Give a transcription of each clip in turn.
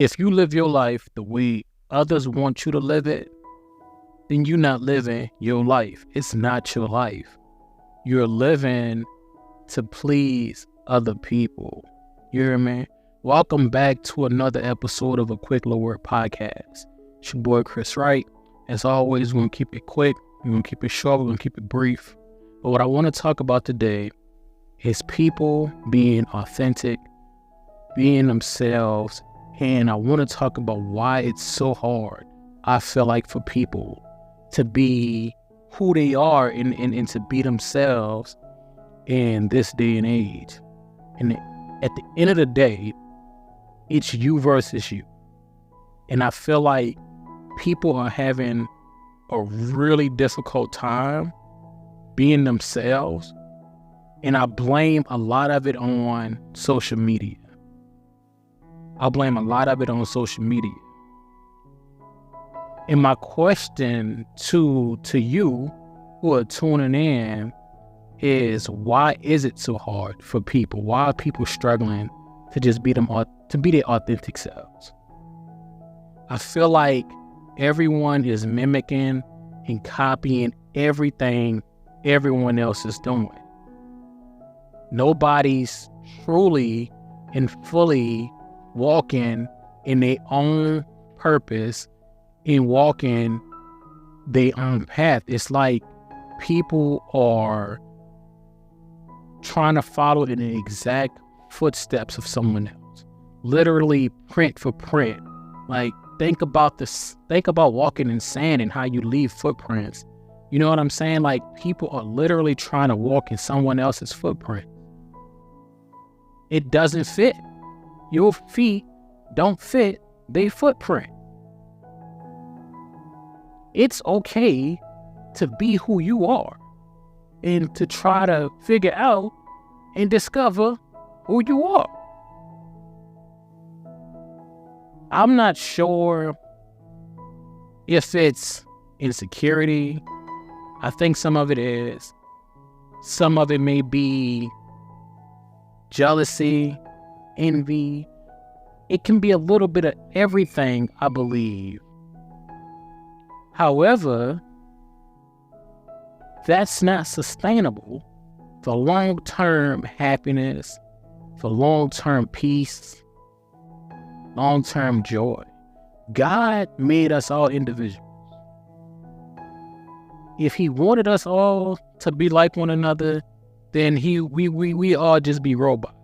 If you live your life the way others want you to live it, then you're not living your life. It's not your life. You're living to please other people. You hear me? Welcome back to another episode of a Quick Little Word Podcast. It's your boy Chris Wright. As always, we're going to keep it quick. We're going to keep it short. We're going to keep it brief. But what I want to talk about today is people being authentic, being themselves. And I want to talk about why it's so hard, I feel like, for people to be who they are and to be themselves in this day and age. And at the end of the day, it's you versus you. And I feel like people are having a really difficult time being themselves. And I blame a lot of it on social media. And my question to you who are tuning in is, why is it so hard for people? Why are people struggling to just be their authentic selves? I feel like everyone is mimicking and copying everything everyone else is doing. Nobody's truly and fully walking in their own purpose and walking their own path. It's like people are trying to follow in the exact footsteps of someone else, literally print for print. Like, think about walking in sand and how you leave footprints. You know what I'm saying? Like, people are literally trying to walk in someone else's footprint. It doesn't fit. Your feet don't fit their footprint. It's okay to be who you are and to try to figure out and discover who you are. I'm not sure if it's insecurity. I think some of it is. Some of it may be jealousy, envy. It can be a little bit of everything, I believe. However, that's not sustainable for long-term happiness, for long-term peace, long-term joy. God made us all individuals. If he wanted us all to be like one another, then we all just be robots.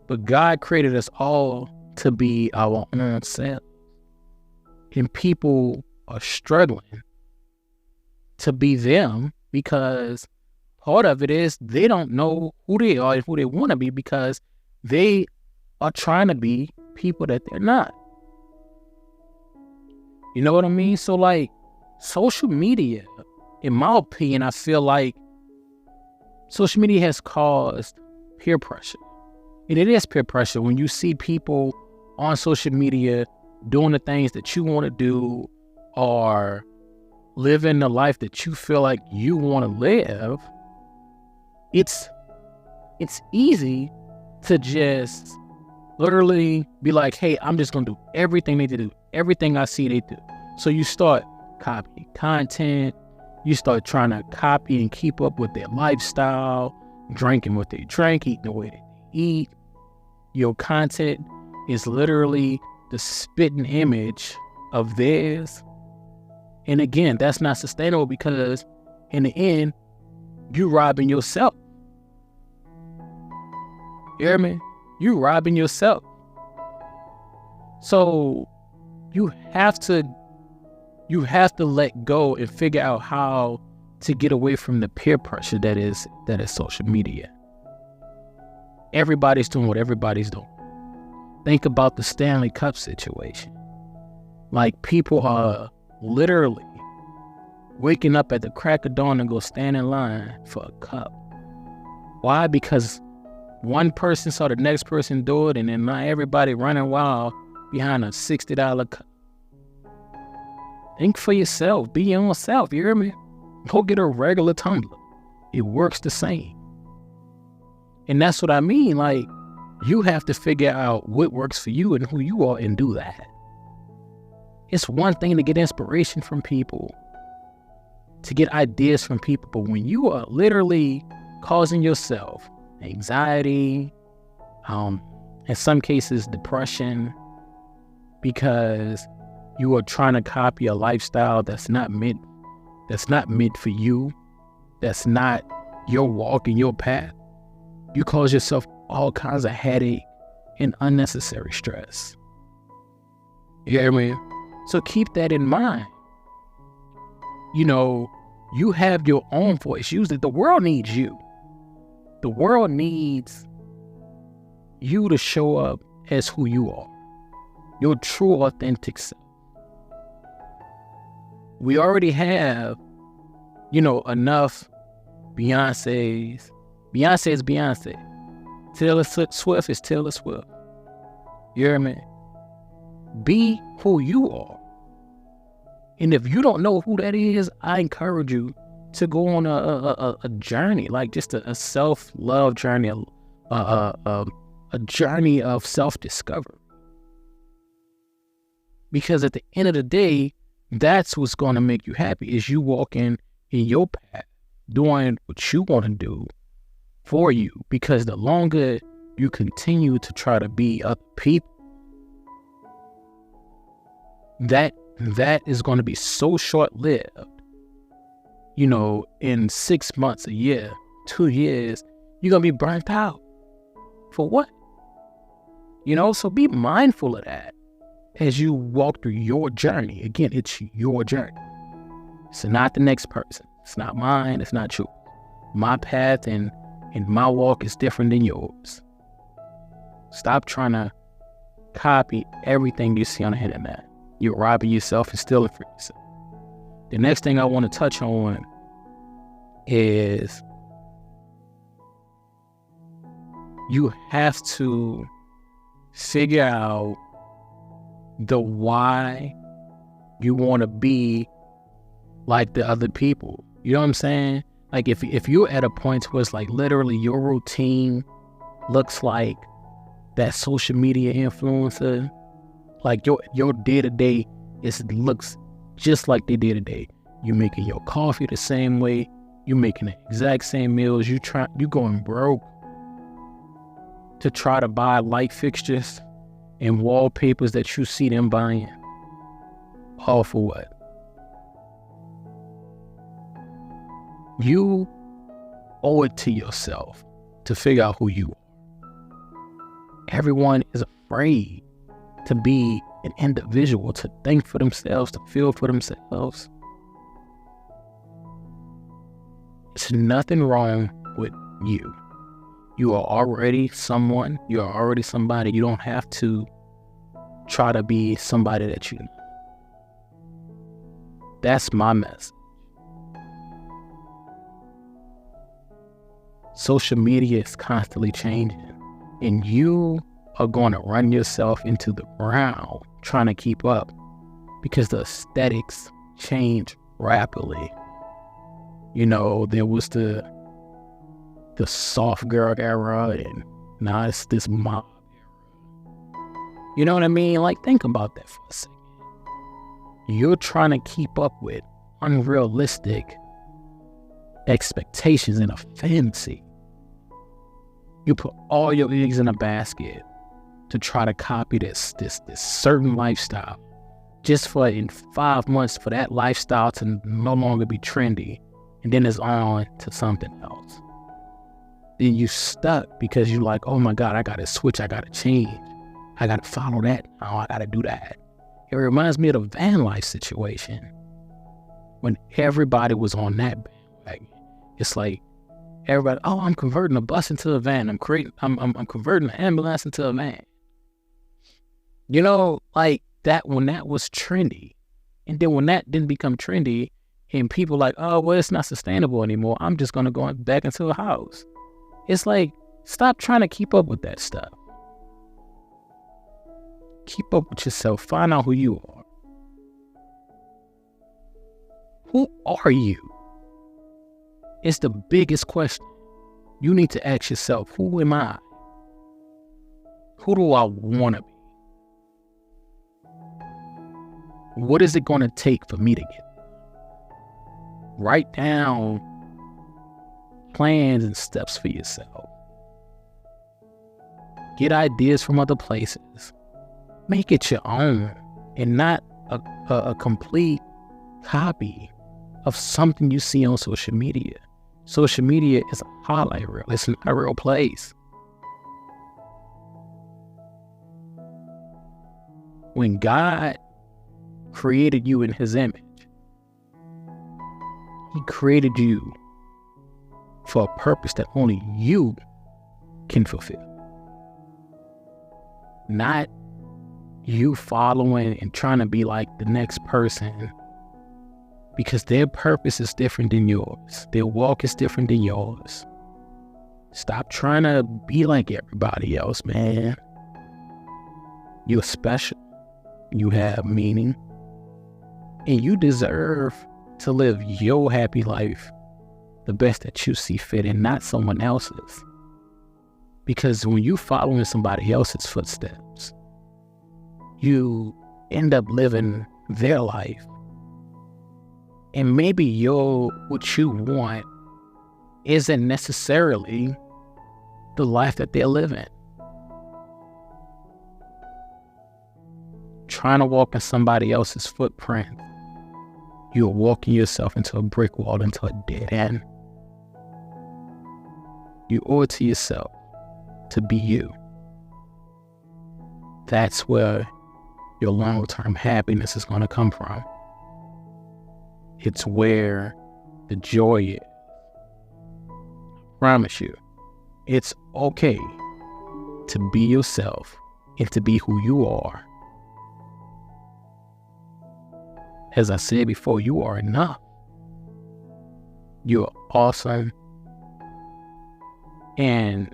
But God created us all to be our own selves. And people are struggling to be them because part of it is they don't know who they are and who they want to be because they are trying to be people that they're not. You know what I mean? So, like, social media, in my opinion, I feel like social media has caused peer pressure. And it is peer pressure when you see people on social media doing the things that you want to do or living the life that you feel like you want to live. It's easy to just literally be like, hey, I'm just going to do everything they do, everything I see they do. So you start copying content. You start trying to copy and keep up with their lifestyle, drinking what they drink, eating the way they eat. Your content is literally the spitting image of theirs. And again, that's not sustainable because in the end, you're robbing yourself. You hear me? You're robbing yourself. So you have to let go and figure out how to get away from the peer pressure that is social media. Everybody's doing what everybody's doing. Think about the Stanley Cup situation. Like, people are literally waking up at the crack of dawn and go stand in line for a cup. Why? Because one person saw the next person do it, and then not everybody running wild behind a $60 cup. Think for yourself. Be your own self. You hear me? Go get a regular tumbler. It works the same. And that's what I mean. Like, You have to figure out what works for you and who you are and do that. It's one thing to get inspiration from people, to get ideas from people, but when you are literally causing yourself anxiety, in some cases depression, because you are trying to copy a lifestyle that's not meant for you, that's not your walk and your path, you cause yourself all kinds of headache and unnecessary stress. You hear me? So keep that in mind. You know, you have your own voice. Use it. The world needs you. The world needs you to show up as who you are, your true, authentic self. We already have, enough Beyonce's. Beyonce is Beyonce. Taylor Swift is Taylor Swift. You hear me? Be who you are. And if you don't know who that is, I encourage you to go on a journey, like just a self-love journey, a journey of self-discovery. Because at the end of the day, that's what's going to make you happy, is you walking in your path, doing what you want to do for you. Because the longer you continue to try to be other people, that is going to be so short-lived. In 6 months, a year, 2 years, you're going to be burnt out. For what? So be mindful of that as you walk through your journey. Again, it's your journey. It's not the next person. It's not mine. It's not yours. My path and my walk is different than yours. Stop trying to copy everything you see on the internet. You're robbing yourself and stealing from yourself. The next thing I want to touch on is you have to figure out the why you want to be like the other people. You know what I'm saying? Like if you're at a point where it's like literally your routine looks like that social media influencer, like your day-to-day looks just like they day-to-day. You making your coffee the same way, you making the exact same meals, you going broke to try to buy light fixtures and wallpapers that you see them buying. All for what? You owe it to yourself to figure out who you are. Everyone is afraid to be an individual, to think for themselves, to feel for themselves. There's nothing wrong with you. You are already someone. You are already somebody. You don't have to try to be somebody that you know. That's my message. Social media is constantly changing, and you are going to run yourself into the ground trying to keep up, because the aesthetics change rapidly. There was the soft girl era, and now it's this mob era. You know what I mean? Like, think about that for a second. You're trying to keep up with unrealistic expectations in a fantasy. You put all your eggs in a basket to try to copy this certain lifestyle, just for in 5 months for that lifestyle to no longer be trendy, and then it's on to something else. Then you stuck because you're like, oh my God, I gotta switch, I gotta change, I gotta follow that, now I gotta do that. It reminds me of the van life situation when everybody was on that bandwagon. It's like everybody, oh, I'm converting a bus into a van. I'm converting an ambulance into a van. Like that, when that was trendy. And then when that didn't become trendy and people like, oh, well, it's not sustainable anymore, I'm just going to go back into a house. It's like, stop trying to keep up with that stuff. Keep up with yourself. Find out who you are. Who are you? It's the biggest question. You need to ask yourself, who am I? Who do I want to be? What is it going to take for me to get there? Write down plans and steps for yourself. Get ideas from other places. Make it your own and not a complete copy of something you see on social media. Social media is a highlight reel. It's not a real place. When God created you in his image, he created you for a purpose that only you can fulfill. Not you following and trying to be like the next person, because their purpose is different than yours. Their walk is different than yours. Stop trying to be like everybody else, man. You're special. You have meaning. And you deserve to live your happy life the best that you see fit and not someone else's. Because when you following somebody else's footsteps, you end up living their life. And maybe what you want isn't necessarily the life that they're living. Trying to walk in somebody else's footprint, you're walking yourself into a brick wall, into a dead end. You owe it to yourself to be you. That's where your long-term happiness is going to come from. It's where the joy is. I promise you, it's okay to be yourself and to be who you are. As I said before, you are enough. You're awesome. And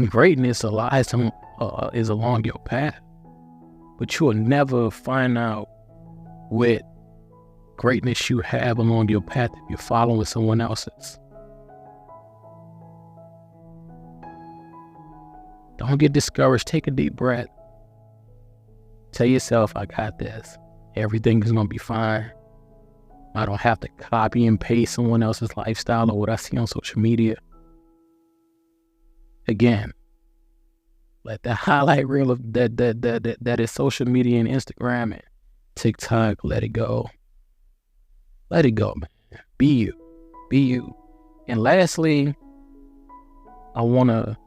greatness is along your path. But you will never find out what greatness you have along your path if you're following someone else's. Don't get discouraged. Take a deep breath. Tell yourself, I got this. Everything is going to be fine. I don't have to copy and paste someone else's lifestyle or what I see on social media. Again, let the highlight reel of that is social media and Instagram and TikTok, let it go. Let it go, man. Be you. Be you. And lastly, I want to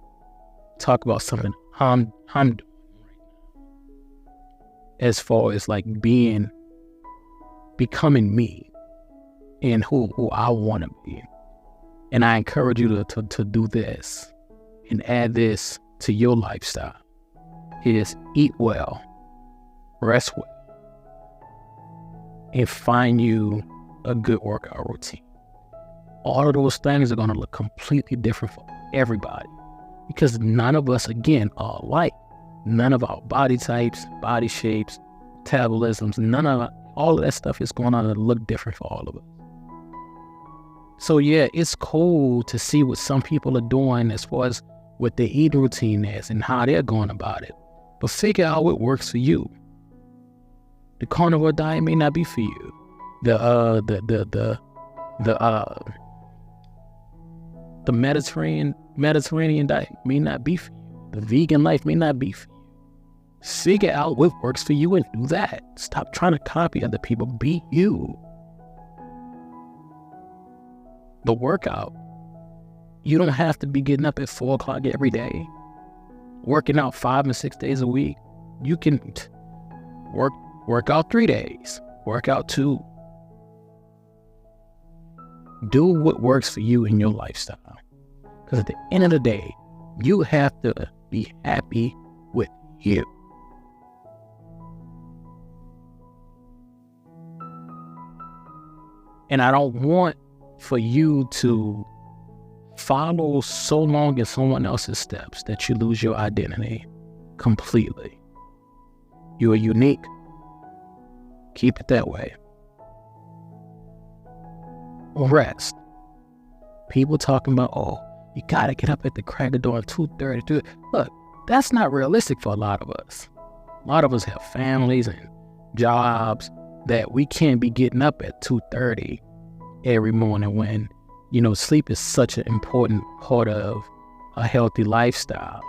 talk about something I'm doing right now. As far as like becoming me and who I want to be. And I encourage you to do this and add this to your lifestyle. Is eat well, rest well, and find you a good workout routine. All of those things are going to look completely different for everybody because none of us, again, are alike. None of our body types, body shapes, metabolisms, all of that stuff is going to look different for all of us. So yeah, it's cool to see what some people are doing as far as what their eating routine is and how they're going about it. But figure out what works for you. The carnivore diet may not be for you. The Mediterranean diet may not be for you. The vegan life may not be for you. Figure out what works for you and do that. Stop trying to copy other people. Be you. The workout. You don't have to be getting up at 4 o'clock every day, working out 5 and 6 days a week. You can work out 3 days, work out 2. Do what works for you in your lifestyle. Because at the end of the day, you have to be happy with you. And I don't want for you to follow so long in someone else's steps that you lose your identity completely. You are unique. Keep it that way. Rest. People talking about, oh, you gotta get up at the crack of dawn, 2:30. Look, That's not realistic for a lot of us. A lot of us have families and jobs that we can't be getting up at 2:30 every morning when, sleep is such an important part of a healthy lifestyle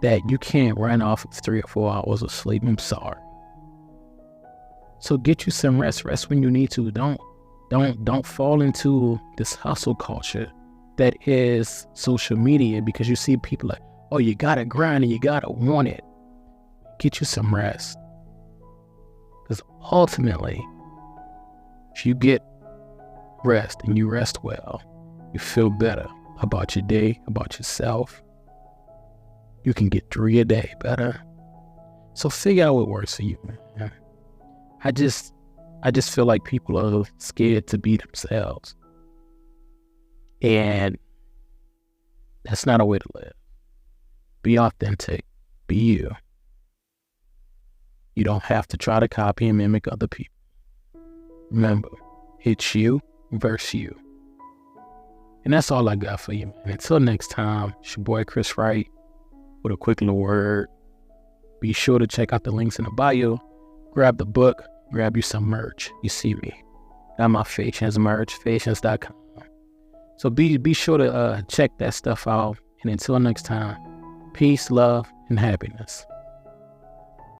that you can't run off of 3 or 4 hours of sleep. I'm sorry. So get you some rest. Rest when you need to. Don't fall into this hustle culture that is social media, because you see people like, oh, you gotta grind and you gotta want it. Get you some rest. Because ultimately, if you get rest and you rest well, you feel better about your day, about yourself. You can get through your day better. So figure out what works for you, man. I just feel like people are scared to be themselves. And that's not a way to live. Be authentic. Be you. You don't have to try to copy and mimic other people. Remember, it's you versus you. And that's all I got for you, man. Until next time, it's your boy Chris Wright with a quick little word. Be sure to check out the links in the bio. Grab the book. Grab you some merch. You see me. Got my Facians merch, Facians.com. So be sure to check that stuff out. And until next time, peace, love, and happiness.